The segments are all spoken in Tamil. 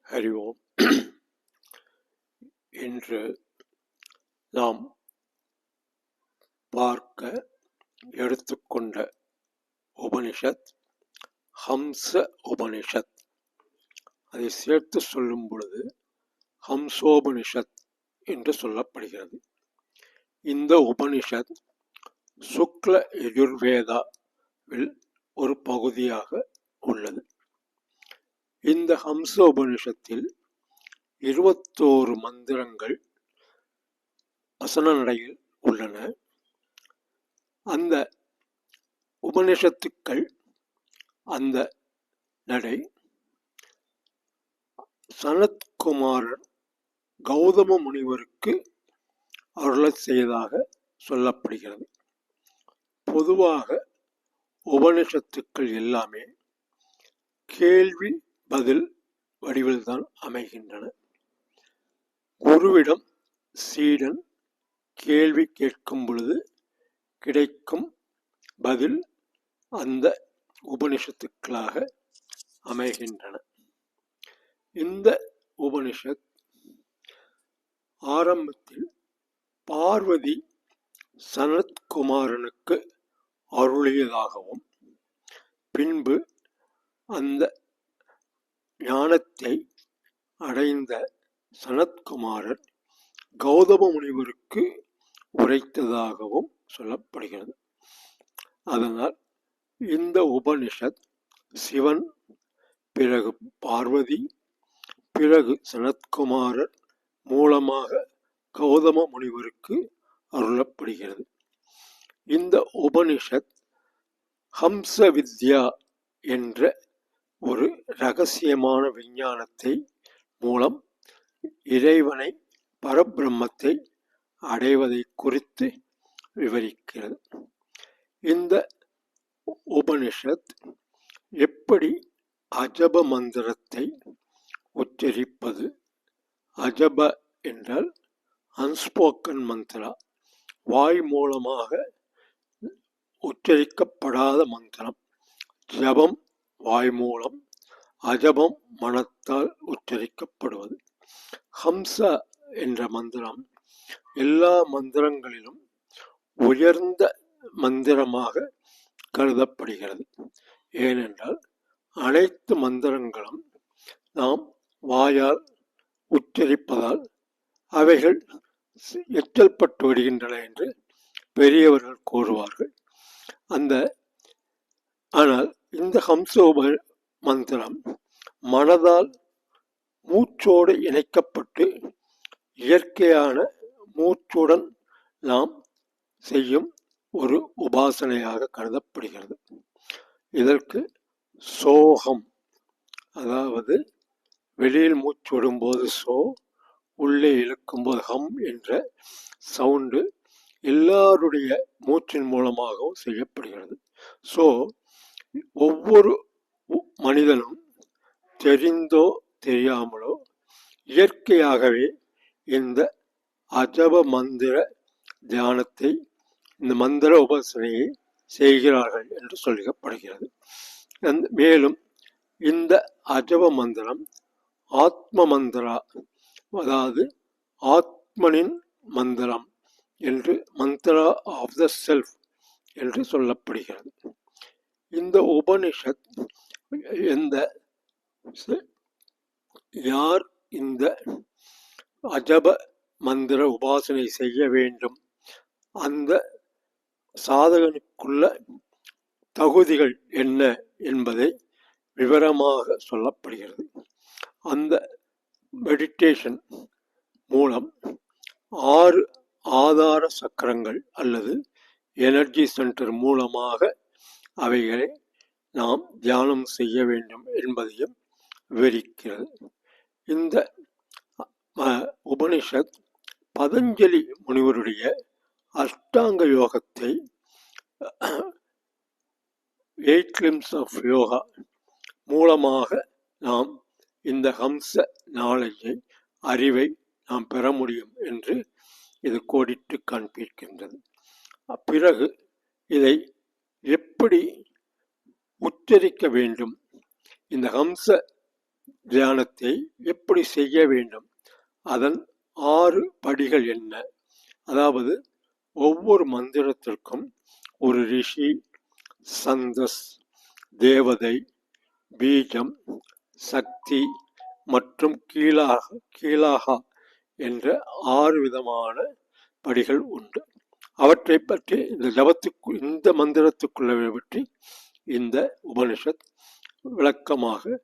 ஹரி ஓம். இன்று நாம் பார்க்க எடுத்துக்கொண்ட உபனிஷத் ஹம்ச உபனிஷத். அதை சேர்த்து சொல்லும் பொழுது ஹம்சோபனிஷத் என்று சொல்லப்படுகிறது. இந்த உபனிஷத் சுக்ல யஜுர்வேதாவில் ஒரு பகுதியாக உள்ளது. இந்த ஹம்ச உபனிஷத்தில் 21 மந்திரங்கள் வசன நடையில் உள்ளன. அந்த உபனிஷத்துக்கள், அந்த நடை சனத்குமாரர் கௌதம முனிவருக்கு அருளச் செய்ததாக சொல்லப்படுகிறது. பொதுவாக உபனிஷத்துக்கள் எல்லாமே கேள்வி பதில் வடிவில்தான் அமைகின்றன. குருவிடம் சீடன் கேள்வி கேட்கும் பொழுது கிடைக்கும் பதில் அந்த உபனிஷத்துக்களாக அமைகின்றன. இந்த உபனிஷத் ஆரம்பத்தில் பார்வதி சனத்குமாரனுக்கு அருளியதாகவும், பின்பு அந்த ஞானத்தை அடைந்த சனத்குமாரர் கௌதம முனிவருக்கு உரைத்ததாகவும் சொல்லப்படுகிறது. அதனால் இந்த உபனிஷத் சிவன், பிறகு பார்வதி, பிறகு சனத்குமாரர் மூலமாக கௌதம முனிவருக்கு அருளப்படுகிறது. இந்த உபனிஷத் ஹம்ச வித்யா என்ற ஒரு இரகசியமான விஞ்ஞானத்தை மூலம் இறைவனை, பரபிரம்மத்தை அடைவதை குறித்து விவரிக்கிறது. இந்த உபனிஷத் எப்படி அஜப மந்திரத்தை உச்சரிப்பது, அஜப என்றால் அன்ஸ்போக்கன் மந்திரா, வாய் மூலமாக உச்சரிக்கப்படாத மந்திரம். ஜபம் வாய் மூலம், அஜபம் மனத்தால் உச்சரிக்கப்படுவது. ஹம்ச என்ற மந்திரம் எல்லா மந்திரங்களிலும் உயர்ந்த மந்திரமாக கருதப்படுகிறது. ஏனென்றால் அனைத்து மந்திரங்களும் நாம் வாயால் உச்சரிப்பதால் அவைகள் எச்சல்பட்டு விடுகின்றன என்று பெரியவர்கள் கூறுவார்கள். ஆனால் இந்த ஹம்ச மந்திரம் மனதால் மூச்சோடு இணைக்கப்பட்டு இயற்கையான மூச்சுடன் நாம் செய்யும் ஒரு உபாசனையாக கருதப்படுகிறது. இதற்கு சோகம், அதாவது வெளியில் மூச்சு விடும்போது சோ, உள்ளே இழுக்கும்போது ஹம் என்ற சவுண்டு எல்லாருடைய மூச்சின் மூலமாகவும் செய்யப்படுகிறது. ஸோ ஒவ்வொரு மனிதனும் தெரிந்தோ தெரியாமலோ இயற்கையாகவே இந்த அஜப மந்திர தியானத்தை, இந்த மந்திர உபாசனையை செய்கிறார்கள் என்று சொல்லப்படுகிறது. மேலும் இந்த அஜப மந்திரம் ஆத்ம மந்திரா, அதாவது ஆத்மனின் மந்திரம் என்று, மந்திரா ஆஃப் த செல்ஃப் என்று சொல்லப்படுகிறது. இந்த உபனிஷத் யார் இந்த அஜப மந்திர உபாசனை செய்ய வேண்டும், அந்த சாதகனுக்குள்ள தகுதிகள் என்ன என்பதை விவரமாக சொல்லப்படுகிறது. அந்த மெடிடேஷன் மூலம் 6 ஆதார சக்கரங்கள் அல்லது எனர்ஜி சென்டர் மூலமாக அவைகளை நாம் தியானம் செய்ய வேண்டும் என்பதையும் விவரிக்கிறது. இந்த உபனிஷத் பதஞ்சலி முனிவருடைய அஷ்டாங்க யோகத்தை, 8 limbs of யோகா மூலமாக நாம் இந்த ஹம்ச நாலேஜை, அறிவை நாம் பெற முடியும் என்று இது கோடிட்டு காண்பிக்கின்றது. பிறகு இதை எப்படி உச்சரிக்க வேண்டும், இந்த ஹம்ச தியானத்தை எப்படி செய்ய வேண்டும், அதன் 6 படிகள் என்ன, அதாவது ஒவ்வொரு மந்திரத்திற்கும் ஒரு ரிஷி, சந்தஸ், தேவதை, பீஜம், சக்தி மற்றும் கீழாகா என்ற 6 விதமான படிகள் உண்டு. அவற்றை பற்றி இந்த மந்திரத்துக்குள்ளவை பற்றி இந்த உபனிஷத் விளக்கமாக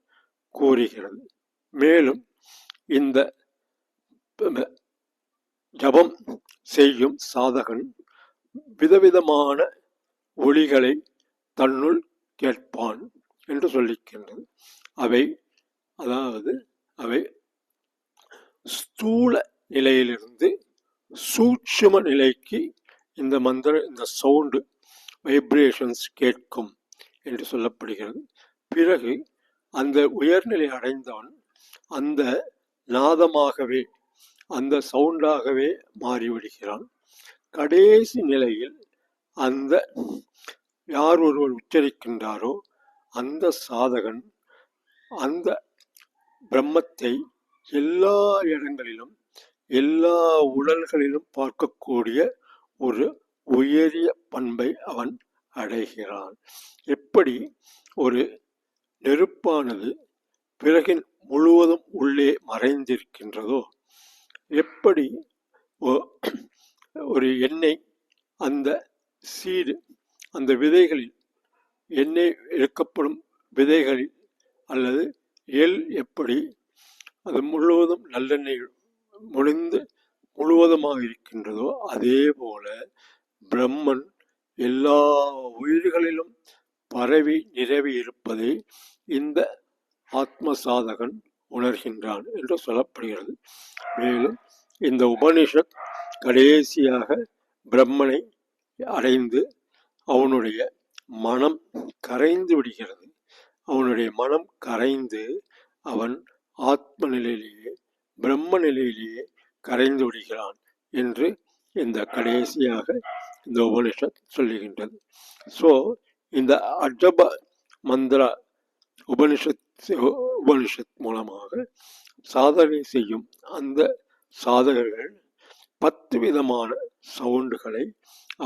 கூறுகிறது. மேலும் இந்த ஜபம் செய்யும் சாதகன் விதவிதமான ஒலிகளை தன்னுள் கேட்பான் என்று சொல்லிக்கின்றது. அவை ஸ்தூல நிலையிலிருந்து சூட்சும நிலைக்கு இந்த சவுண்டு வைப்ரேஷன்ஸ் கேட்கும் என்று சொல்லப்படுகிறது. பிறகு அந்த உயர்நிலை அடைந்தவன் அந்த நாதமாகவே, அந்த சவுண்டாகவே மாறிவிடுகிறான். கடைசி நிலையில் அந்த யார் ஒருவர் உச்சரிக்கின்றாரோ அந்த சாதகன் அந்த பிரம்மத்தை எல்லா இடங்களிலும் எல்லா உடல்களிலும் பார்க்கக்கூடிய ஒரு உயரிய பண்பை அவன் அடைகிறான். எப்படி ஒரு நெருப்பானது பிறகின் முழுவதும் உள்ளே மறைந்திருக்கின்றதோ, எப்படி ஒரு எண்ணெய் அந்த சீடு, அந்த விதைகளில் எண்ணெய் எடுக்கப்படும் விதைகளில் அல்லது எள் எப்படி அது முழுவதும் நல்லெண்ணெய் முடிந்து முழுவதுமாக இருக்கின்றதோ, அதே போல பிரம்மன் எல்லா உயிர்களிலும் பரவி நிரவி இருப்பதை இந்த ஆத்ம சாதகன் உணர்கின்றான் என்று சொல்லப்படுகிறது. மேலும் இந்த உபனிஷத் கடைசியாக பிரம்மனை அடைந்து அவனுடைய மனம் கரைந்து விடுகிறது. அவனுடைய மனம் கரைந்து அவன் ஆத்ம நிலையிலேயே பிரம்ம நிலையிலேயே கரைந்து விடுகிறான் என்று இந்த கடைசியாக இந்த உபனிஷத் சொல்லுகின்றது. ஸோ இந்த அஜப மந்திர உபனிஷத் மூலமாக சாதனை செய்யும் அந்த சாதகர்கள் 10 விதமான சவுண்டுகளை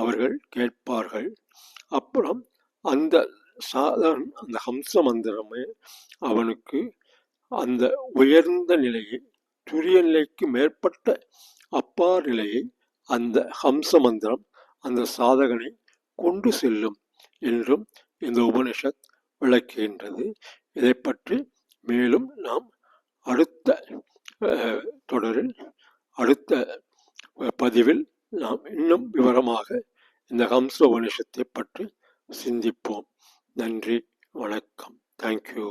அவர்கள் கேட்பார்கள். அப்புறம் அந்த சாதகன் அந்த ஹம்ச மந்திரமே அவனுக்கு அந்த உயர்ந்த நிலையை, துரிய நிலைக்கு மேற்பட்ட அப்பார் நிலையை அந்த ஹம்ச மந்திரம் அந்த சாதகனை கொண்டு செல்லும் என்றும் இந்த உபனிஷத் விளக்குகின்றது. இதை பற்றி மேலும் நாம் அடுத்த தொடரில், அடுத்த பதிவில் நாம் இன்னும் விவரமாக இந்த ஹம்ச உபனிஷத்தை பற்றி சிந்திப்போம். நன்றி, வணக்கம். தேங்க்யூ.